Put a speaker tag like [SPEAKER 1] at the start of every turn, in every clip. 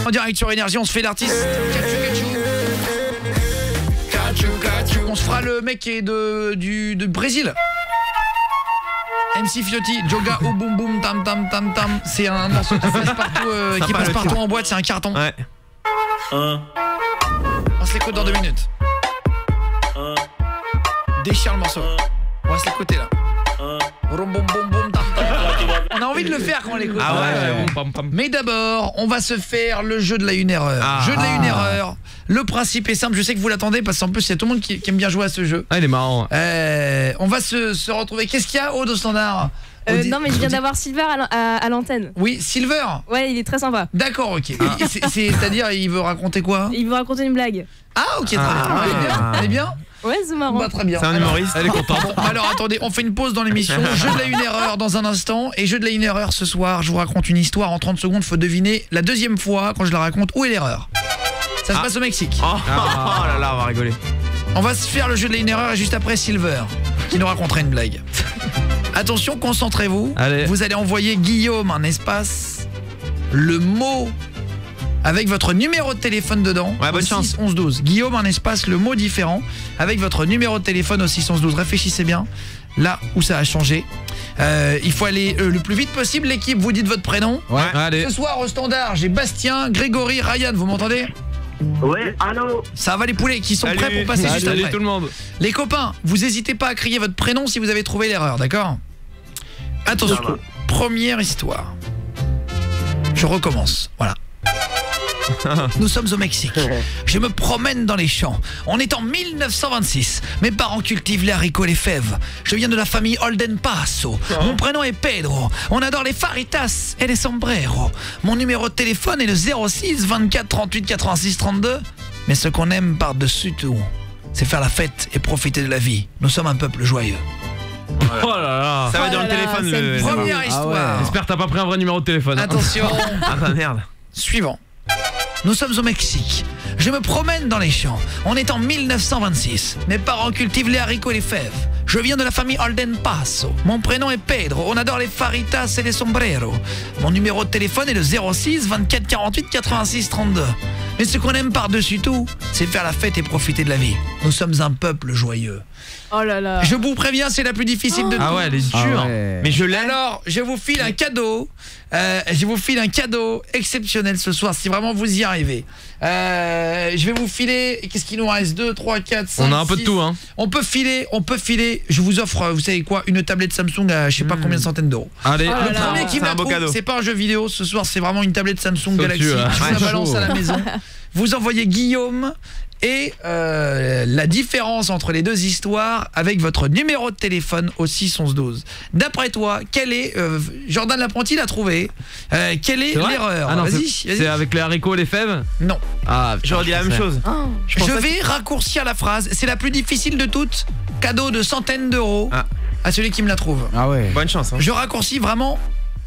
[SPEAKER 1] En direct sur Énergie, on se fait l'artiste. On se fera le mec qui est du Brésil. MC Fiotti, Joga ou boum boum tam tam tam tam. C'est un morceau qui passe partout, en boîte, c'est un carton.
[SPEAKER 2] Ouais.
[SPEAKER 1] On se l'écoute dans 2 minutes. Déchire le morceau. On va se l'écouter là. Boum boum boum boum tam tam. On a envie de le faire quand on l'écoute.
[SPEAKER 2] Ah ouais.
[SPEAKER 1] Mais d'abord, on va se faire le jeu de la 1 erreur. Jeu de la 1 erreur. Le principe est simple, je sais que vous l'attendez parce qu'en plus il y a tout le monde qui aime bien jouer à ce jeu.
[SPEAKER 2] Ah, il est marrant.
[SPEAKER 1] On va se retrouver. Qu'est-ce qu'il y a, Aude, au standard?
[SPEAKER 3] Non, mais je viens d'avoir Silver à l'antenne.
[SPEAKER 1] Oui, Silver.
[SPEAKER 3] Ouais, il est très sympa.
[SPEAKER 1] D'accord, ok. C'est-à-dire, il veut raconter quoi?
[SPEAKER 3] Il veut raconter une blague.
[SPEAKER 1] Ah, ok, très bien. Elle est bien?
[SPEAKER 3] Ouais, c'est marrant.
[SPEAKER 1] Bah, très bien.
[SPEAKER 2] C'est un humoriste. Elle est contente.
[SPEAKER 1] Bon, alors attendez, on fait une pause dans l'émission. Jeu de la 1 erreur dans un instant. Et jeu de la 1 erreur ce soir, je vous raconte une histoire en 30 secondes. Faut deviner la deuxième fois quand je la raconte où est l'erreur. Ça se passe au Mexique.
[SPEAKER 2] Oh là là, on va rigoler.
[SPEAKER 1] On va se faire le jeu de la 1 erreur et juste après Silver qui nous racontera une blague. Attention, concentrez-vous.
[SPEAKER 2] Allez.
[SPEAKER 1] Vous allez envoyer Guillaume un espace, le mot avec votre numéro de téléphone dedans.
[SPEAKER 2] Ouais, bonne chance.
[SPEAKER 1] 6 11 12. Guillaume un espace, le mot différent avec votre numéro de téléphone au 6 11 12. Réfléchissez bien là où ça a changé. Il faut aller le plus vite possible. L'équipe, vous dites votre prénom.
[SPEAKER 2] Ouais, allez.
[SPEAKER 1] Ce soir au standard, j'ai Bastien, Grégory, Ryan. Vous m'entendez?
[SPEAKER 4] Ouais, allô.
[SPEAKER 1] Ça va les poulets qui sont prêts pour passer juste après.
[SPEAKER 2] Salut tout le monde.
[SPEAKER 1] Les copains, vous n'hésitez pas à crier votre prénom si vous avez trouvé l'erreur, d'accord? Attention, première histoire. Je recommence, voilà. Nous sommes au Mexique. Je me promène dans les champs. On est en 1926. Mes parents cultivent les haricots et les fèves. Je viens de la famille Holden Paso. Mon prénom est Pedro. On adore les faritas et les sombreros. Mon numéro de téléphone est le 06 24 38 86 32. Mais ce qu'on aime par-dessus tout, c'est faire la fête et profiter de la vie. Nous sommes un peuple joyeux.
[SPEAKER 2] Oh là là. Ça va dans le téléphone.
[SPEAKER 1] Première histoire.
[SPEAKER 2] J'espère que t'as pas pris un vrai numéro de téléphone.
[SPEAKER 1] Attention.
[SPEAKER 2] Ah bah merde.
[SPEAKER 1] Suivant. Nous sommes au Mexique. Je me promène dans les champs. On est en 1926. Mes parents cultivent les haricots et les fèves. Je viens de la famille Holden Paso. Mon prénom est Pedro. On adore les faritas et les sombreros. Mon numéro de téléphone est le 06 24 48 86 32. Mais ce qu'on aime par-dessus tout, c'est faire la fête et profiter de la vie. Nous sommes un peuple joyeux.
[SPEAKER 3] Oh là là.
[SPEAKER 1] Je vous préviens, c'est la plus difficile de toutes.
[SPEAKER 2] Ah ouais, elle est dure. Mais je l'ai.
[SPEAKER 1] Alors, je vous file un cadeau. Je vous file un cadeau exceptionnel ce soir, si vraiment vous y arrivez. Je vais vous filer, qu'est-ce qu'il nous reste? 2, 3, 4, 5,
[SPEAKER 2] On a un peu
[SPEAKER 1] 6.
[SPEAKER 2] de tout, hein.
[SPEAKER 1] On peut filer, je vous offre, vous savez quoi, une tablette Samsung à je sais pas combien de centaines d'euros.
[SPEAKER 2] Allez,
[SPEAKER 1] Le premier qui me la trouve, c'est pas un jeu vidéo, ce soir c'est vraiment une tablette Samsung Galaxy. Je la balance à la maison. Vous envoyez Guillaume et la différence entre les deux histoires avec votre numéro de téléphone au 6 11 12. D'après toi, quel est Jordan l'apprenti l'a trouvé. Quelle est l'erreur? Vas-y.
[SPEAKER 2] C'est avec les haricots et les fèves?
[SPEAKER 1] Non.
[SPEAKER 2] Ah,
[SPEAKER 4] J'aurais dit la même chose.
[SPEAKER 1] Je vais raccourcir la phrase. C'est la plus difficile de toutes. Cadeau de centaines d'euros à celui qui me la trouve.
[SPEAKER 2] Ah ouais.
[SPEAKER 4] Bonne chance.
[SPEAKER 1] Je raccourcis vraiment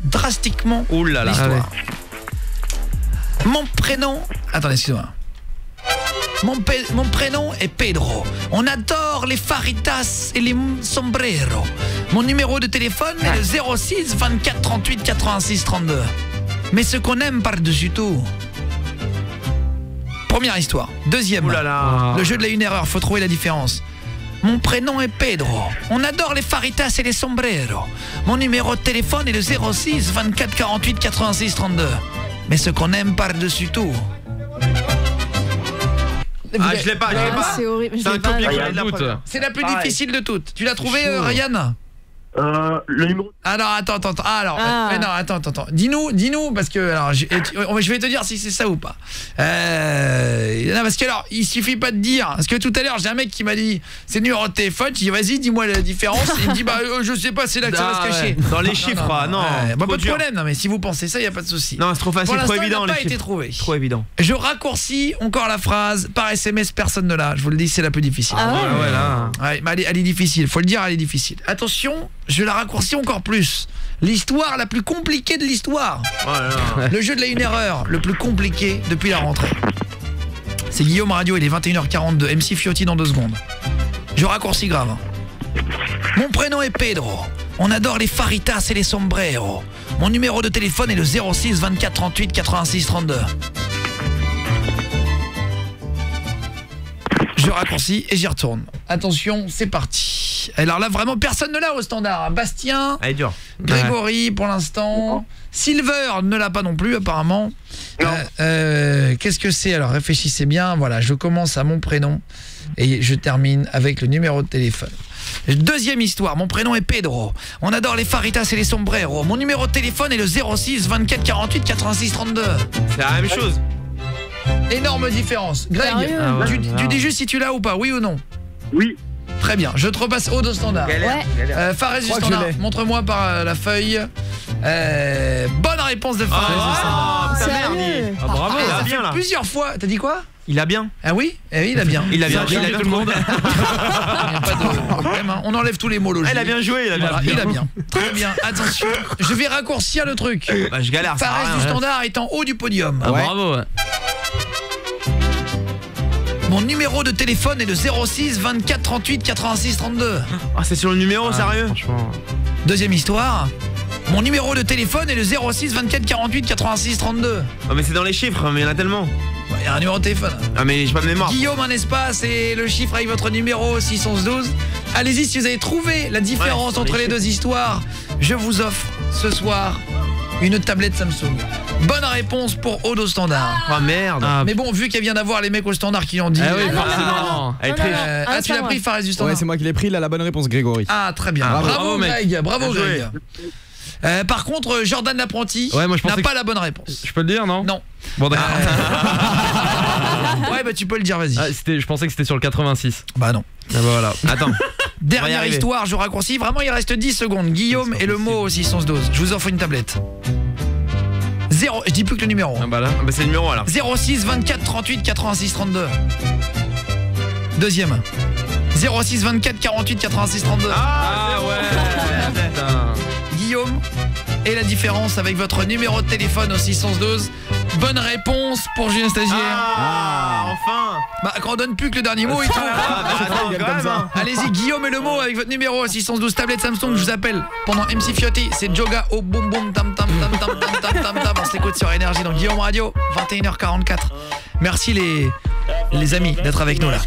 [SPEAKER 1] drastiquement l'histoire. Mon prénom... Attendez, excusez-moi. Mon prénom est Pedro. On adore les faritas et les sombreros. Mon numéro de téléphone est le 06 24 38 86 32. Mais ce qu'on aime par-dessus tout... Première histoire. Deuxième. Le jeu de la 1 erreur, faut trouver la différence. Mon prénom est Pedro. On adore les faritas et les sombreros. Mon numéro de téléphone est le 06 24 48 86 32. Mais ce qu'on aime par-dessus tout...
[SPEAKER 4] Ah, je l'ai pas,
[SPEAKER 3] C'est horrible.
[SPEAKER 4] C'est un copier-coller de la
[SPEAKER 2] doute.
[SPEAKER 4] première.
[SPEAKER 1] C'est la plus difficile de toutes. Tu l'as trouvé, Ryan?
[SPEAKER 4] Le numéro.
[SPEAKER 1] Alors attends. Mais non, attends. Dis-nous parce que alors je vais te dire si c'est ça ou pas. Non, parce que alors il suffit pas de dire. Parce que tout à l'heure j'ai un mec qui m'a dit c'est le numéro de téléphone. Je dis vas-y dis-moi la différence. Et il me dit bah je sais pas, c'est là que ça va se cacher.
[SPEAKER 4] Dans les chiffres, non.
[SPEAKER 1] Bah, pas de problème. Non mais si vous pensez ça, y a pas de souci.
[SPEAKER 4] Non, c'est trop facile, trop évident.
[SPEAKER 1] Il n'a pas été trouvé.
[SPEAKER 4] Trop évident.
[SPEAKER 1] Je raccourcis encore la phrase par SMS, personne ne l'a. Je vous le dis, c'est la plus difficile. Ouais, mais elle est difficile. Faut le dire, elle est difficile. Attention. Je la raccourcis encore plus. L'histoire la plus compliquée de l'histoire. Le jeu de la 1 erreur, le plus compliqué depuis la rentrée. C'est Guillaume Radio, il est 21h42. MC Fiotti dans 2 secondes. Je raccourcis grave. Mon prénom est Pedro. On adore les faritas et les sombreros. Mon numéro de téléphone est le 06 24 38 86 32. Je raccourcis et j'y retourne. Attention, c'est parti. Alors là, vraiment, personne ne l'a au standard. Bastien,
[SPEAKER 2] Elle est dure.
[SPEAKER 1] Grégory, pour l'instant. Silver ne l'a pas non plus, apparemment. Qu'est-ce que c'est? Alors, réfléchissez bien. Voilà, je commence à mon prénom et je termine avec le numéro de téléphone. Deuxième histoire, mon prénom est Pedro. On adore les faritas et les sombreros. Mon numéro de téléphone est le 06 24 48 86 32.
[SPEAKER 2] C'est la même chose.
[SPEAKER 1] Énorme différence. Greg,
[SPEAKER 3] Sérieux
[SPEAKER 1] tu dis juste si tu l'as ou pas, oui ou non?
[SPEAKER 4] Oui.
[SPEAKER 1] Très bien, je te repasse Aude au standard.
[SPEAKER 3] Ouais.
[SPEAKER 1] Fares du
[SPEAKER 5] crois que
[SPEAKER 1] standard,
[SPEAKER 5] je l'ai.
[SPEAKER 1] montre-moi par la feuille. Bonne réponse de Fares du standard.
[SPEAKER 3] Sérieux?
[SPEAKER 2] Ah, bravo,
[SPEAKER 1] Et
[SPEAKER 2] il
[SPEAKER 1] ça
[SPEAKER 2] a
[SPEAKER 1] fait
[SPEAKER 2] bien là.
[SPEAKER 1] plusieurs fois. T'as dit quoi?
[SPEAKER 2] Il a bien.
[SPEAKER 1] Ah oui? Eh oui, il a bien.
[SPEAKER 2] Il a bien.
[SPEAKER 1] Ça,
[SPEAKER 2] Il a bien tout le monde.
[SPEAKER 1] Il n'y a pas de problème, hein. On enlève tous les mots logiques.
[SPEAKER 2] Elle a bien joué, il a bien.
[SPEAKER 1] Voilà, il a bien. Très bien, attention. Je vais raccourcir le truc.
[SPEAKER 2] Bah, je galère, ça sert à
[SPEAKER 1] Fares du
[SPEAKER 2] rien.
[SPEAKER 1] standard est en haut du podium.
[SPEAKER 2] Ah,
[SPEAKER 5] Ouais.
[SPEAKER 2] bravo. Ouais.
[SPEAKER 1] Mon numéro de téléphone est le 06 24 38 86 32.
[SPEAKER 2] Ah, c'est sur le numéro, sérieux?
[SPEAKER 6] Franchement.
[SPEAKER 1] Deuxième histoire. Mon numéro de téléphone est le 06 24 48 86 32.
[SPEAKER 2] Ah, mais c'est dans les chiffres, mais il y en a tellement.
[SPEAKER 1] Il y a un numéro de téléphone.
[SPEAKER 2] Ah, mais j'ai pas de mémoire.
[SPEAKER 1] Guillaume, un espace et le chiffre avec votre numéro 612. Allez-y, si vous avez trouvé la différence
[SPEAKER 2] Ouais,
[SPEAKER 1] entre les deux histoires, je vous offre ce soir une tablette Samsung. Bonne réponse pour Aude au standard.
[SPEAKER 2] Ah, merde.
[SPEAKER 6] Ah,
[SPEAKER 1] Mais bon, vu qu'elle vient d'avoir les mecs au standard qui l'ont dit.
[SPEAKER 6] Ah oui,
[SPEAKER 3] Ah non,
[SPEAKER 6] forcément.
[SPEAKER 2] Elle
[SPEAKER 3] Non,
[SPEAKER 2] triche.
[SPEAKER 3] non,
[SPEAKER 1] Ah, tu l'as pris, Fares du standard.
[SPEAKER 5] Ouais, c'est moi qui l'ai pris, il a la bonne réponse, Grégory.
[SPEAKER 1] Ah, très bien.
[SPEAKER 2] Ah,
[SPEAKER 1] bravo,
[SPEAKER 6] bravo, mec.
[SPEAKER 1] Greg. Bravo,
[SPEAKER 2] Bien joué.
[SPEAKER 1] Greg. Par contre, Jordan l'apprenti
[SPEAKER 6] Ouais, moi, je
[SPEAKER 1] n'a
[SPEAKER 6] pensais
[SPEAKER 1] pas
[SPEAKER 6] que-
[SPEAKER 1] la bonne réponse.
[SPEAKER 6] Je peux le dire, non?
[SPEAKER 1] Non.
[SPEAKER 6] Bon, d'accord.
[SPEAKER 1] Ouais, bah tu peux le dire, vas-y.
[SPEAKER 6] Ah, je pensais que c'était sur le 86.
[SPEAKER 1] Bah non.
[SPEAKER 6] Ah, bah voilà.
[SPEAKER 2] Attends. On va y
[SPEAKER 1] Dernière
[SPEAKER 2] arriver.
[SPEAKER 1] histoire, je raccourcis. Vraiment, il reste 10 secondes. Guillaume et le mot au 612. Je vous offre une tablette. 0, je dis plus que le numéro.
[SPEAKER 6] Ah, bah là.
[SPEAKER 2] Ah, bah, c'est le numéro alors.
[SPEAKER 1] 06 24 38 86 32. Deuxième. 06 24 48 86 32.
[SPEAKER 6] Ah, ouais. Putain.
[SPEAKER 1] Guillaume. Et la différence avec votre numéro de téléphone au 612. Bonne réponse pour Julien Stagiaire.
[SPEAKER 2] Ah, enfin.
[SPEAKER 1] Bah, quand on donne plus que le dernier mot, il trouve.
[SPEAKER 2] Ah, bah, attends,
[SPEAKER 5] il gagne
[SPEAKER 2] quand
[SPEAKER 5] comme
[SPEAKER 2] même,
[SPEAKER 5] ça.
[SPEAKER 2] hein.
[SPEAKER 1] Allez-y, Guillaume et le mot avec votre numéro 612 tablette Samsung. Je vous appelle pendant MC Fiotti. C'est Joga au boum boum tam tam tam tam tam tam tam tam. On s'écoute sur Énergie dans Guillaume Radio, 21h44. Merci les amis d'être avec nous là.